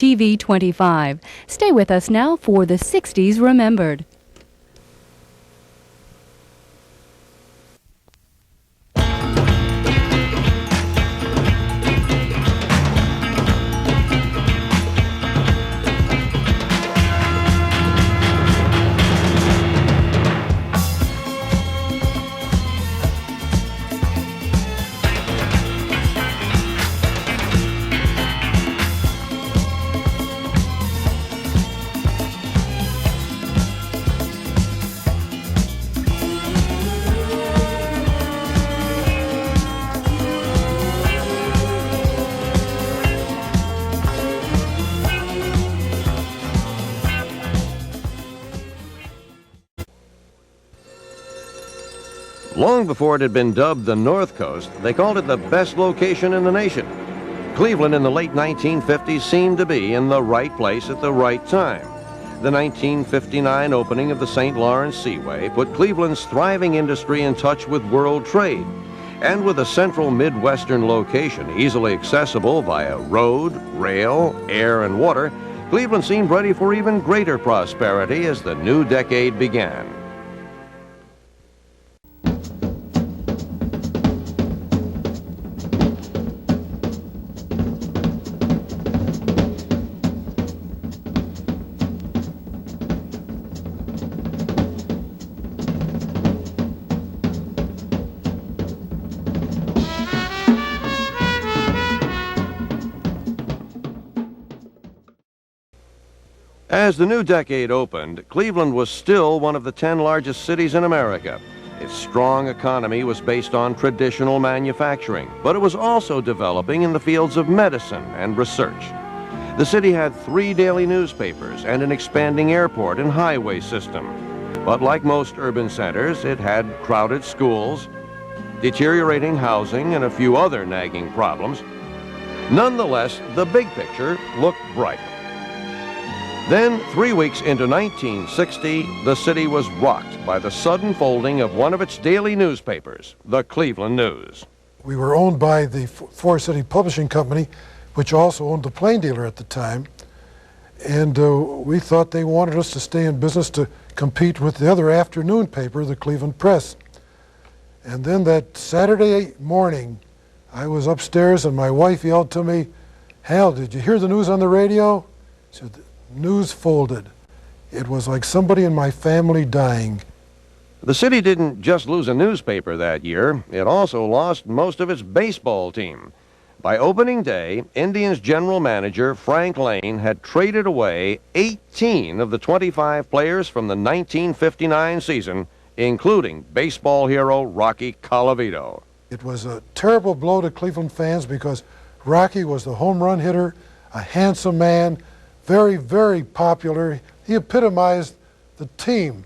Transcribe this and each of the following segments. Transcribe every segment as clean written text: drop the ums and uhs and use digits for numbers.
TV 25. Stay with us now for the 60s Remembered. Long before it had been dubbed the North Coast, they called it the best location in the nation. Cleveland in the late 1950s seemed to be in the right place at the right time. The 1959 opening of the St. Lawrence Seaway put Cleveland's thriving industry in touch with world trade. And with a central Midwestern location easily accessible via road, rail, air, and water, Cleveland seemed ready for even greater prosperity as the new decade began. As the new decade opened, Cleveland was still one of the 10 largest cities in America. Its strong economy was based on traditional manufacturing, but it was also developing in the fields of medicine and research. The city had 3 daily newspapers and an expanding airport and highway system. But like most urban centers, it had crowded schools, deteriorating housing, and a few other nagging problems. Nonetheless, the big picture looked bright. Then, 3 weeks into 1960, the city was rocked by the sudden folding of one of its daily newspapers, the Cleveland News. We were owned by the Forest City Publishing Company, which also owned the Plain Dealer at the time. And we thought they wanted us to stay in business to compete with the other afternoon paper, the Cleveland Press. And then that Saturday morning, I was upstairs and my wife yelled to me, "Hal, did you hear the news on the radio?" I said, "News folded." It was like somebody in my family dying. The city didn't just lose a newspaper that year, it also lost most of its baseball team. By opening day, Indians general manager Frank Lane had traded away 18 of the 25 players from the 1959 season, including baseball hero Rocky Colavito. It was a terrible blow to Cleveland fans because Rocky was the home run hitter, a handsome man, very, very popular. He epitomized the team.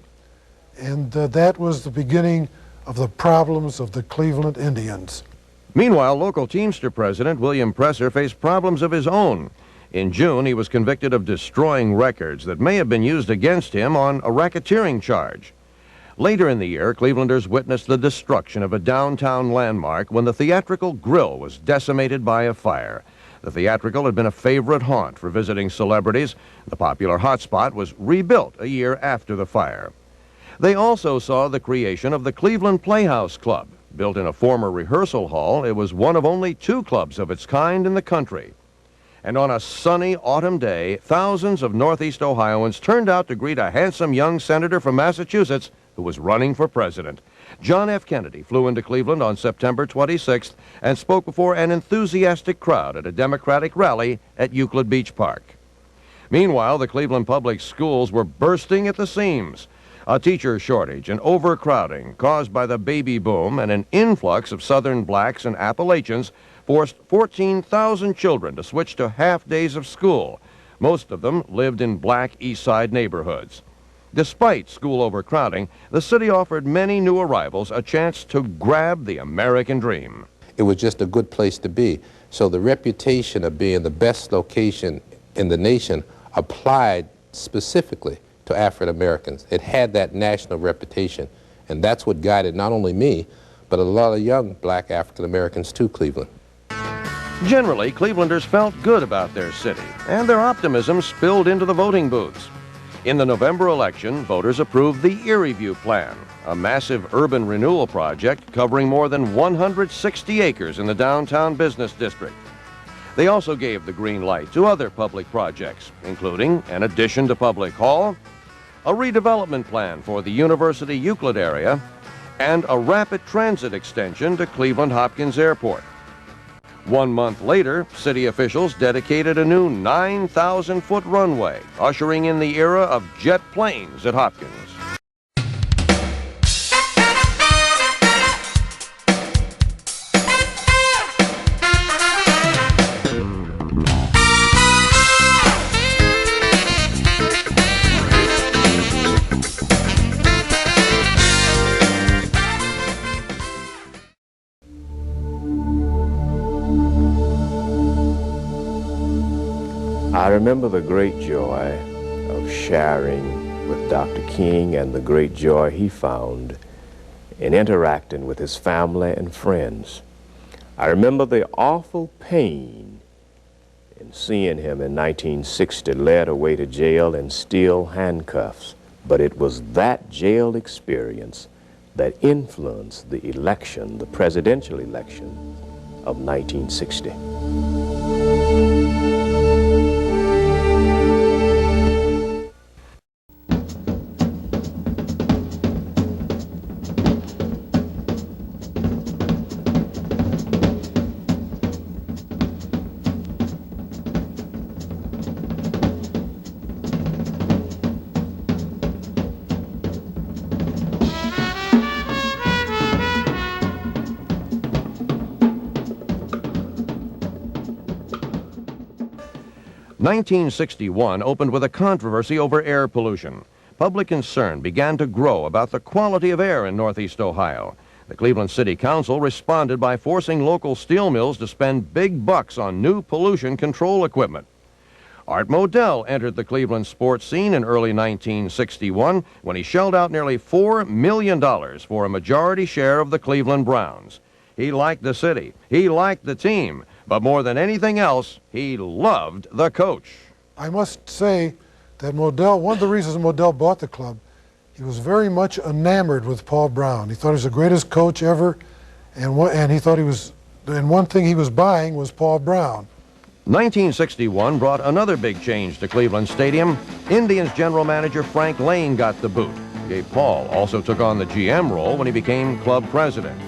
And that was the beginning of the problems of the Cleveland Indians. Meanwhile, local Teamster president William Presser faced problems of his own. In June, he was convicted of destroying records that may have been used against him on a racketeering charge. Later in the year, Clevelanders witnessed the destruction of a downtown landmark when the Theatrical Grill was decimated by a fire. The Theatrical had been a favorite haunt for visiting celebrities. The popular hotspot was rebuilt a year after the fire. They also saw the creation of the Cleveland Playhouse Club. Built in a former rehearsal hall, it was one of only 2 clubs of its kind in the country. And on a sunny autumn day, thousands of Northeast Ohioans turned out to greet a handsome young senator from Massachusetts who was running for president. John F. Kennedy flew into Cleveland on September 26th and spoke before an enthusiastic crowd at a Democratic rally at Euclid Beach Park. Meanwhile, the Cleveland public schools were bursting at the seams. A teacher shortage and overcrowding caused by the baby boom and an influx of Southern blacks and Appalachians forced 14,000 children to switch to half days of school. Most of them lived in black East Side neighborhoods. Despite school overcrowding, the city offered many new arrivals a chance to grab the American dream. It was just a good place to be. So the reputation of being the best location in the nation applied specifically to African Americans. It had that national reputation, and that's what guided not only me, but a lot of young black African Americans to Cleveland. Generally, Clevelanders felt good about their city, and their optimism spilled into the voting booths. In the November election, voters approved the Erie View Plan, a massive urban renewal project covering more than 160 acres in the downtown business district. They also gave the green light to other public projects, including an addition to Public Hall, a redevelopment plan for the University Euclid area, and a rapid transit extension to Cleveland Hopkins Airport. 1 month later, city officials dedicated a new 9,000-foot runway, ushering in the era of jet planes at Hopkins. I remember the great joy of sharing with Dr. King and the great joy he found in interacting with his family and friends. I remember the awful pain in seeing him in 1960 led away to jail in steel handcuffs. But it was that jail experience that influenced the election, the presidential election of 1960. 1961 opened with a controversy over air pollution. Public concern began to grow about the quality of air in Northeast Ohio. The Cleveland City Council responded by forcing local steel mills to spend big bucks on new pollution control equipment. Art Modell entered the Cleveland sports scene in early 1961 when he shelled out nearly $4 million for a majority share of the Cleveland Browns. He liked the city, he liked the team, but more than anything else, he loved the coach. I must say that Modell, one of the reasons Modell bought the club, he was very much enamored with Paul Brown. He thought he was the greatest coach ever, and he thought and one thing he was buying was Paul Brown. 1961 brought another big change to Cleveland Stadium. Indians general manager Frank Lane got the boot. Gabe Paul also took on the GM role when he became club president.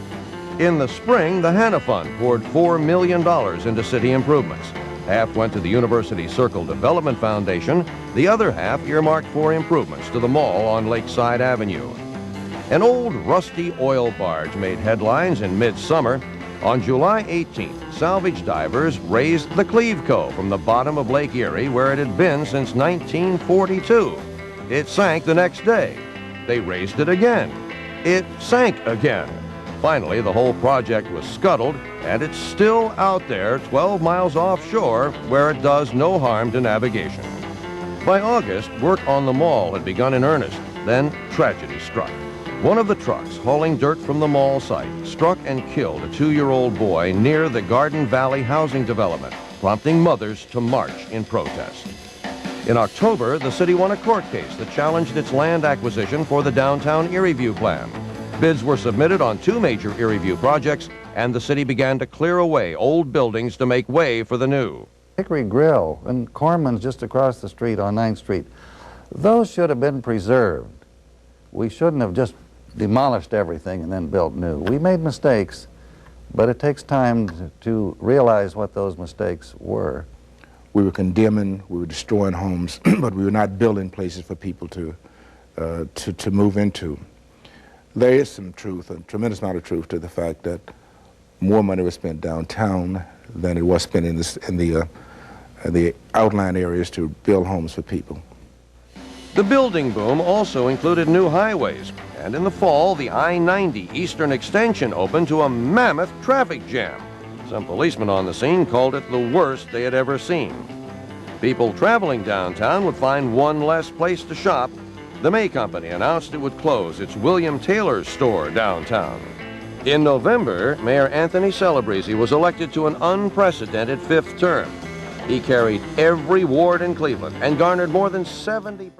In the spring, the Hanna Fund poured $4 million into city improvements. Half went to the University Circle Development Foundation, the other half earmarked for improvements to the mall on Lakeside Avenue. An old rusty oil barge made headlines in midsummer. On July 18th, salvage divers raised the Cleveco from the bottom of Lake Erie, where it had been since 1942. It sank the next day. They raised it again. It sank again. Finally, the whole project was scuttled, and it's still out there 12 miles offshore where it does no harm to navigation. By August, work on the mall had begun in earnest. Then tragedy struck. One of the trucks hauling dirt from the mall site struck and killed a 2-year-old boy near the Garden Valley housing development, prompting mothers to march in protest. In October, the city won a court case that challenged its land acquisition for the downtown Erie View plan. Bids were submitted on 2 major Erie View projects, and the city began to clear away old buildings to make way for the new. Hickory Grill and Corman's just across the street on 9th Street, those should have been preserved. We shouldn't have just demolished everything and then built new. We made mistakes, but it takes time to realize what those mistakes were. We were condemning, we were destroying homes, but we were not building places for people to move into. There is some truth, a tremendous amount of truth to the fact that more money was spent downtown than it was spent in the outlying areas to build homes for people. The building boom also included new highways, and in the fall, the I-90 Eastern Extension opened to a mammoth traffic jam. Some policemen on the scene called it the worst they had ever seen. People traveling downtown would find one less place to shop. The May Company announced it would close its William Taylor's store downtown. In November, Mayor Anthony Celebrezzi was elected to an unprecedented 5th term. He carried every ward in Cleveland and garnered more than 70%.